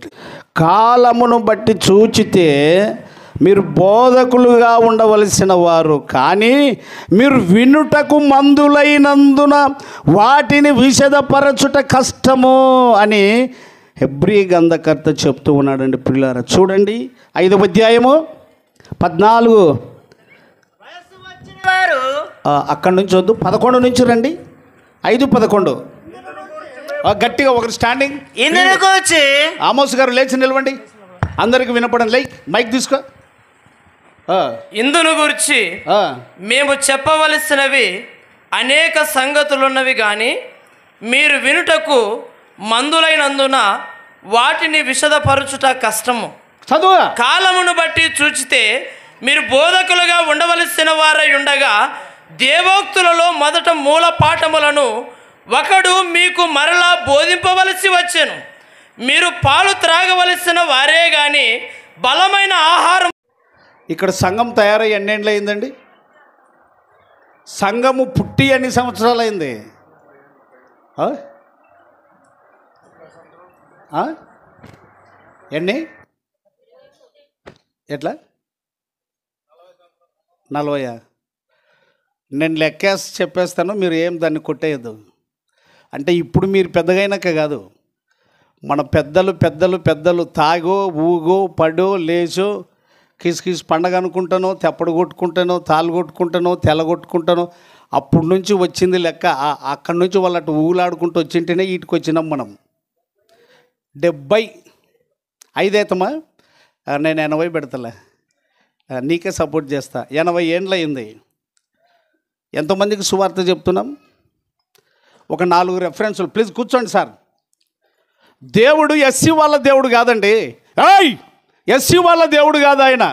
కాలమును బట్టి చూచితే మీరు బోధకులుగా ఉండవలసిన వారు, కానీ మీరు వినుటకు మందులైనందున వాటిని విశదపరచుట కష్టము అని హెబ్రీ గ్రంథకర్త చెప్తూ ఉన్నాడండి. ప్రియులారా చూడండి, 5వ అధ్యాయము 14. అక్కడి నుంచి వద్దు, 11 నుంచి రండి. 5:11 గట్టిగా ఒకరు స్టాండింగ్. ఆమోస్ గారు లేచి నిలవండి, అందరికి వినపడండి. మైక్ తీసుకో. ఇందును గురించి మేము చెప్పవలసినవి అనేక సంగతులున్నవి, కానీ మీరు వినుటకు మందులైనందున వాటిని విశదపరచుట కష్టము. చదువు. కాలమును బట్టి చూచితే మీరు బోధకులుగా ఉండవలసిన వారై ఉండగా, దేవోక్తులలో మొదట మూల పాఠములను ఒకడు మీకు మరలా బోధింపవలసి వచ్చెను. మీరు పాలు త్రాగవలసిన వారే గాని బలమైన ఆహారం. ఇక్కడ సంఘం తయారై ఎన్నేళ్ళు అయిందండి? సంఘము పుట్టి ఎన్ని సంవత్సరాలు అయింది? ఎన్ని? ఎట్లా? 40? నేను లెక్కేసి చెప్పేస్తాను, మీరు ఏం దాన్ని కొట్టేయద్దు. అంటే ఇప్పుడు మీరు పెద్దగైనాక కాదు, మన పెద్దలు తాగో ఊగో పడో లేచో కిసికిసి పండగ అనుకుంటానో, తెప్పడు కొట్టుకుంటానో, తాళ్ళు కొట్టుకుంటానో, తెల్ల కొట్టుకుంటానో, అప్పటి నుంచి వచ్చింది లెక్క. అక్కడి నుంచి వాళ్ళు అటు ఊలాడుకుంటూ వచ్చింటేనే వీటికి వచ్చినాం మనం. 75 అవుతామా? నేను 80 పెడతలే, నీకే సపోర్ట్ చేస్తా. 80 ఏండ్లు అయింది. ఎంతమందికి సువార్త చెప్తున్నాం? ఒక 4 రెఫరెన్సులు. ప్లీజ్ కూర్చోండి సార్. దేవుడు ఎస్సీ వాళ్ళ దేవుడు కాదండి. ఎస్సీ వాళ్ళ దేవుడు కాదు ఆయన.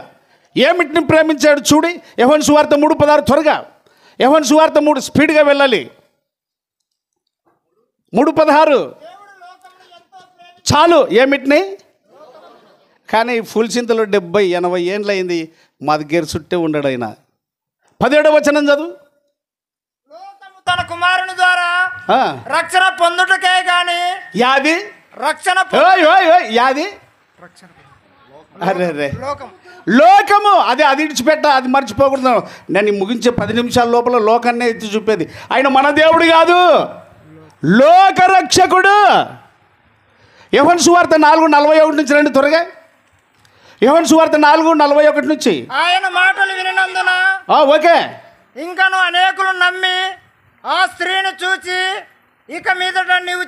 ఏమిటిని ప్రేమించాడు చూడి. యోహాను సువార్త 3:16 త్వరగా. యోహాను సువార్త 3 స్పీడ్గా వెళ్ళాలి. 3:16 చాలు. ఏమిటిని కానీ ఫుల్ చింతలో 70-80 ఏండ్లు అయింది. మా దగ్గర చుట్టే ఉండడు ఆయన. 17వ వచనం చదువు. తన కుమారుని ద్వారా రక్షణ పొందుటకే గాని యాది రక్షణ యాది అరే లోకము అది ఇడిచిపెట్ట, అది మర్చిపోకూడదు. నేను ముగించే 10 నిమిషాల లోపల లోకాన్నే ఎత్తి చూపేది. ఆయన మన దేవుడు కాదు, లోకరక్షకుడు. యోహాను సువార్త 4:41 నుంచి రండి త్వరగా. యోహాను సువార్త 4:41 నుంచి. ఆయన మాటలు వినినందున ఓకే ఇంకను అనేకులు నమ్మి ఆ స్త్రీని చూచి ఇక మీదట నీవు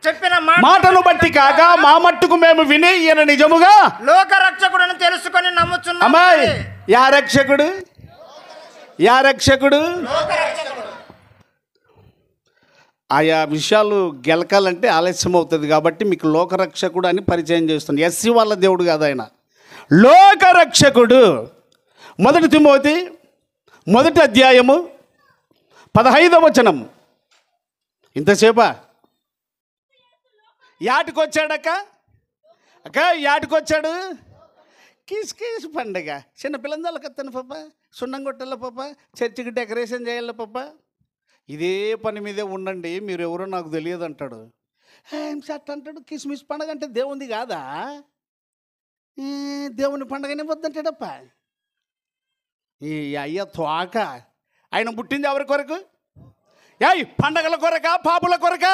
చెప్పిన మాటను బట్టి కాక మా మట్టుకు మేము విని ఈయన నిజముగా లోక రక్షకుడని తెలుసుకొని నమ్ముచున్నాం. అమ్మాయి యా రక్షకుడు, యా రక్షకుడు. ఆయా విషయాలు గెలకాలంటే ఆలస్యం అవుతుంది కాబట్టి మీకు లోకరక్షకుడు అని పరిచయం చేస్తుంది. ఎస్సీ వాళ్ళ దేవుడు కాదు ఆయన, లోకరక్షకుడు. 1 తిమోతి 1వ అధ్యాయము 15వ వచనం. ఇంతసేపా యాటికొచ్చాడక్క? యాటికొచ్చాడు? కీసు పండగ. చిన్న పిల్లలు కత్తాను పాప, సున్నం కొట్టాల పాప, చర్చికి డెకరేషన్ చేయాలి పాప. ఇదే పని మీదే ఉండండి, మీరు ఎవరో నాకు తెలియదు అంటాడు. ఏం షర్ట్ అంటాడు? కిస్మిస్ పండగ అంటే దేవుంది కాదా? దేవుని పండగనే వద్దంటాడప్ప. ఈ అయ్య తోక. ఆయన పుట్టింది ఎవరి కొరకు? పండగల కొరక, పాపుల కొరక?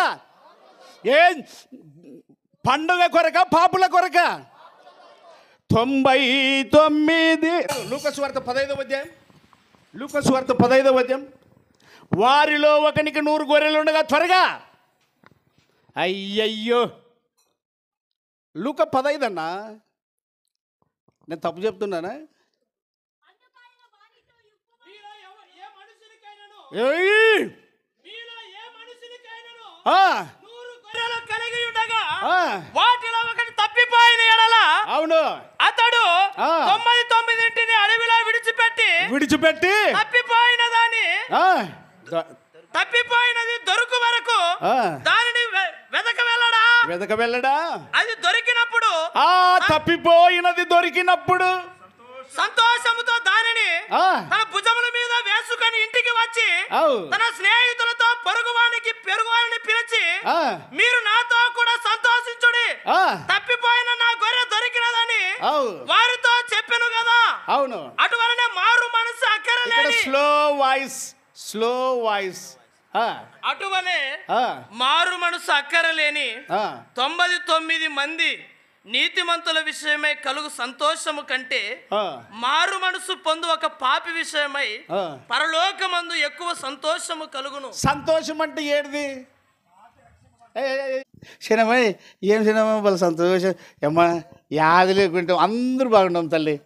పండుగ కొరక, పాపుల కొరక? 99. లూకాసు వార్త 15వ అధ్యాయం. లూకాసు వార్త 15వ అధ్యాయం. వారిలో ఒకనికి 100 గొర్రెలు ఉండగా త్వరగా. అయ్యయ్యో, లూకా 15 అన్నా? నేను తప్పు చెప్తున్నానా? వాటిలో ఒకటి తప్పిపోయిన ఎడల అవును అతడు 99 అడవిలో విడిచిపెట్టి తప్పిపోయిన దాన్ని తప్పిపోయినది దొరుకు వరకు దానిని వెదక వెళ్ళడా. అది దొరికినప్పుడు, తప్పిపోయినది దొరికినప్పుడు సంతోషముతో దానిని తన భుజముల మీద వేసుకొని ఇంటికి వచ్చి తన స్నేహితులతో పొరుగువాడిని పిలిచి, మీరు నాతో కూడా సంతోషించుడి, తప్పిపోయిన నా గొర్రె దొరికినదని వారితో చెప్పెను కదా. అవును, అటువలనే మారు మనసు అక్కరలేని స్లో వాయిస్ అటువలే మారు మనసు అక్కరలేని 99 మంది నీతిమంతుల విషయమై కలుగు సంతోషము కంటే మారు మనసు పొందు ఒక పాపి విషయమై పరలోకమందు ఎక్కువ సంతోషము కలుగును. సంతోషం అంటే ఏడిది? సినిమా ఏం సినిమా వాళ్ళ సంతోషం ఏమ్మా, యాది లేకుంటే అందరూ బాగుంటాం తల్లి.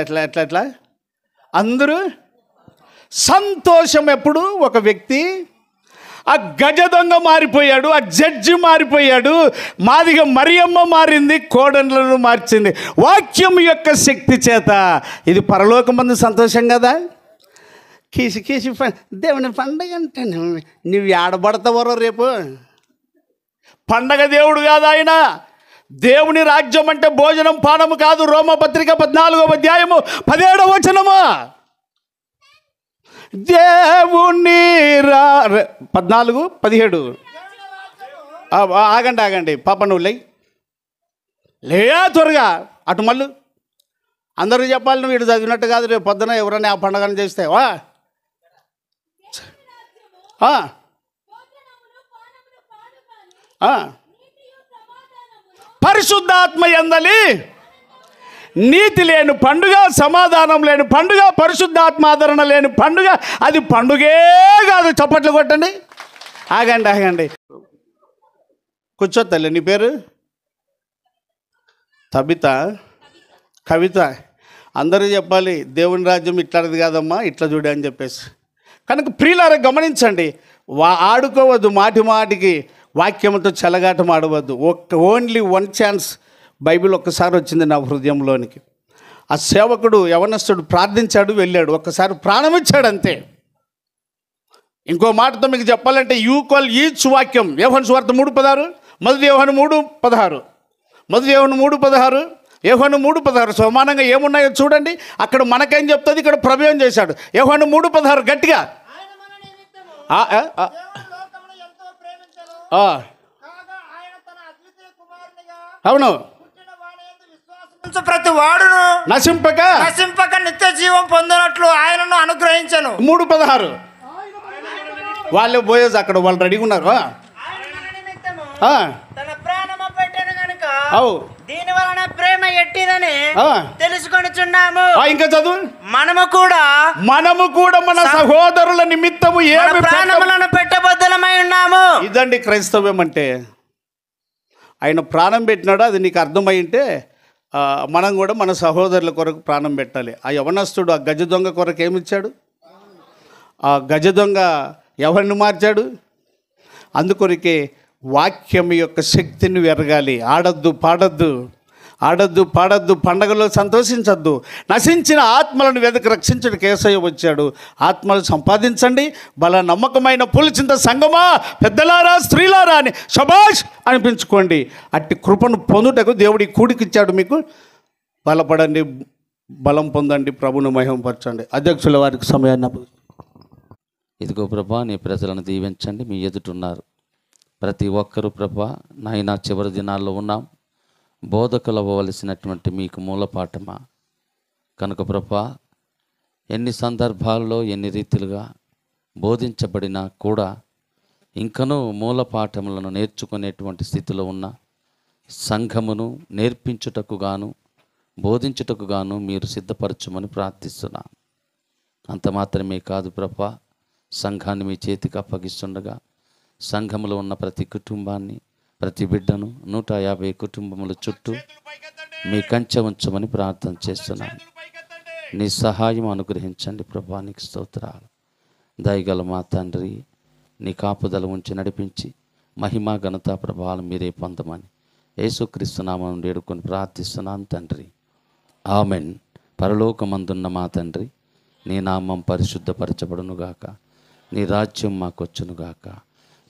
ఎట్లా ఎట్లా ఎట్లా అందరూ సంతోషం. ఎప్పుడు ఒక వ్యక్తి ఆ గజ దొంగ మారిపోయాడు, ఆ జడ్జి మారిపోయాడు, మాదిగా మరియమ్మ మారింది, కోడన్లను మార్చింది వాక్యం యొక్క శక్తి చేత. ఇది పరలోకమందు సంతోషం కదా. కీసి దేవుని పండగ అంటే నువ్వు ఆడబడతావరో రేపు. పండగ దేవుడు కాదు ఆయన. దేవుని రాజ్యం అంటే భోజనం పానము కాదు. రోమపత్రిక 14వ అధ్యాయము 17వ వచనము. దేవుని 14:17. ఆగండి పాప, నువ్వు లేయా త్వరగా. అటు మళ్ళు అందరూ చెప్పాలి, నువ్వు ఇటు చదివినట్టు కాదు. రేపు పొద్దున ఎవరైనా ఆ పండుగను చేస్తే పరిశుద్ధాత్మ యందలి నీతి లేని పండుగ, సమాధానం లేని పండుగ, పరిశుద్ధాత్మాదరణ లేని పండుగ అది పండుగే కాదు. చప్పట్లు కొట్టండి. ఆగండి. కూర్చో తల్లి. నీ పేరు? కవిత. అందరూ చెప్పాలి దేవుని రాజ్యం ఇట్లాంటిది కాదమ్మా, ఇట్లా చూడే అని చెప్పేసి. కనుక ప్రియులారా గమనించండి, ఆడుకోవద్దు మాటికి వాక్యంతో చెలగాటం ఆడవద్దు. Only one chance. బైబిల్ ఒక్కసారి వచ్చింది నా హృదయంలోనికి. ఆ సేవకుడు యవనస్తుడు ప్రార్థించాడు, వెళ్ళాడు, ఒక్కసారి ప్రాణం ఇచ్చాడు అంతే. ఇంకో మాటతో మీకు చెప్పాలంటే ఈక్వల్ ఈచ్ వాక్యం. యోహాను సువార్త 3:16, మొదటి యోహాను 3:16, మొదటి యోహాను 3:16, యోహాను 3:16 సమానంగా ఏమున్నాయో చూడండి. అక్కడ మనకేం చెప్తుంది, ఇక్కడ ప్రభు ఏం చేశాడు. యోహాను 3:16 గట్టిగా. అవును. ప్రతి వాడును నశింపక నిత్య జీవం పొందినట్లు ఆయనను అనుగ్రహించను. 3:16 వాళ్ళు పోయేది అక్కడ వాళ్ళు రెడీగా ఉన్నారు. తన ప్రాణము పెట్టెను గనుక అవు దీని వలన ప్రేమ ఎట్టిదని తెలుసుకొనుచున్నాము. ఇంకా చదువు. మనము కూడా మన సహోదరుల నిమిత్తము ఏమి ప్రాణములను పెట్టబద్దలమై ఉన్నాము. ఇదండి క్రైస్తవ్యం అంటే. ఆయన ప్రాణం పెట్టినాడు, అది నీకు అర్థమై ఉంటే మనం కూడా మన సహోదరుల కొరకు ప్రాణం పెట్టాలి. ఆ యవనస్తుడు ఆ గజ దొంగ కొరకు ఏమిచ్చాడు? ఆ గజ దొంగ ఎవరిని మార్చాడు? అందుకొరకే వాక్యం యొక్క శక్తిని ఎరగాలి. ఆడద్దు పాడద్దు, పండగలో సంతోషించద్దు. నశించిన ఆత్మలను వెదకి రక్షించడానికి యేసయ్య వచ్చాడు. ఆత్మలు సంపాదించండి. బల నమ్మకమైన పులిచింత సంగమా, పెద్దలారా, స్త్రీలారా అని శభాష్ అనిపించుకోండి. అట్టి కృపను పొందుటకు దేవుడి కూడికిచ్చాడు. మీకు బలపడండి, బలం పొందండి, ప్రభును మహిమపరచండి. అధ్యక్షుల వారికి సమయాన్ని. ఇదిగో ప్రభా, నీ ప్రజలను దీవించండి. మీ ఎదుటున్నారు ప్రతి ఒక్కరూ ప్రభా. నాయన చివరి దినాల్లో ఉన్నాం. బోధకులు అవ్వవలసినటువంటి మీకు మూలపాఠమా కనుక ప్రభా, ఎన్ని సందర్భాల్లో ఎన్ని రీతిలుగా బోధించబడినా కూడా ఇంకనూ మూలపాఠములను నేర్చుకునేటువంటి స్థితిలో ఉన్న సంఘమును నేర్పించుటకు గాను బోధించుటకు గాను మీరు సిద్ధపరచమని ప్రార్థిస్తున్నాను. అంత మాత్రమే కాదు ప్రభా, సంఘాన్ని మీ చేతికి అప్పగిస్తుండగా సంఘములో ఉన్న ప్రతి కుటుంబాన్ని, ప్రతి బిడ్డను 150 కుటుంబముల చుట్టూ మీ కంచె ఉంచమని ప్రార్థన చేస్తున్నాను. నీ సహాయం అనుగ్రహించండి ప్రభా. నీకు స్తోత్రాలు. దయగల మా తండ్రి, నీ కాపుదల ఉంచి నడిపించి మహిమా ఘనతా ప్రభావాలు మీరే పొందమని యేసుక్రీస్తు నామమున వేడుకొని ప్రార్థిస్తున్నాను తండ్రి. ఆమెన్. పరలోకమందున్న మా తండ్రి, నీ నామం పరిశుద్ధపరచబడునుగాక, నీ రాజ్యం మాకొచ్చునుగాక,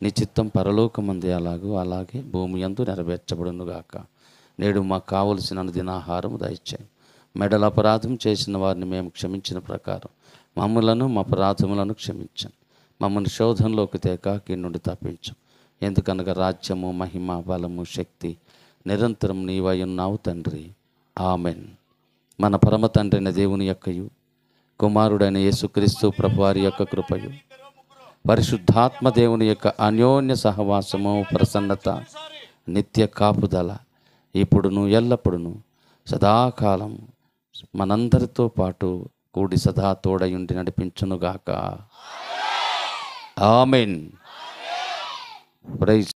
నీ చిత్తం పరలోకమంది అలాగే భూమి యందు నెరవేర్చబడునుగాక. నేడు మాకు కావలసిన దినాహారం దయచేయం. మెడల అపరాధం చేసిన వారిని మేము క్షమించిన ప్రకారం మమ్ములను మా అపరాధములను క్షమించండి. మమ్మల్ని శోధనలోకి తేక కీడు నుండి తప్పించం. ఎందుకనగా రాజ్యము, మహిమ, బలము, శక్తి నిరంతరం నీవై ఉన్నావు తండ్రి. ఆమెన్. మన పరమ తండ్రైన దేవుని యొక్కయు కుమారుడైన యేసుక్రీస్తు ప్రభువారి యొక్క కృపయు పరిశుద్ధాత్మ దేవుని యొక్క అన్యోన్య సహవాసము, ప్రసన్నత, నిత్య కాపుదల ఇప్పుడును ఎల్లప్పుడును సదాకాలం మనందరితో పాటు కూడి సదా తోడయుండి నడిపించునుగాక. ఆమెన్. ప్రైజ్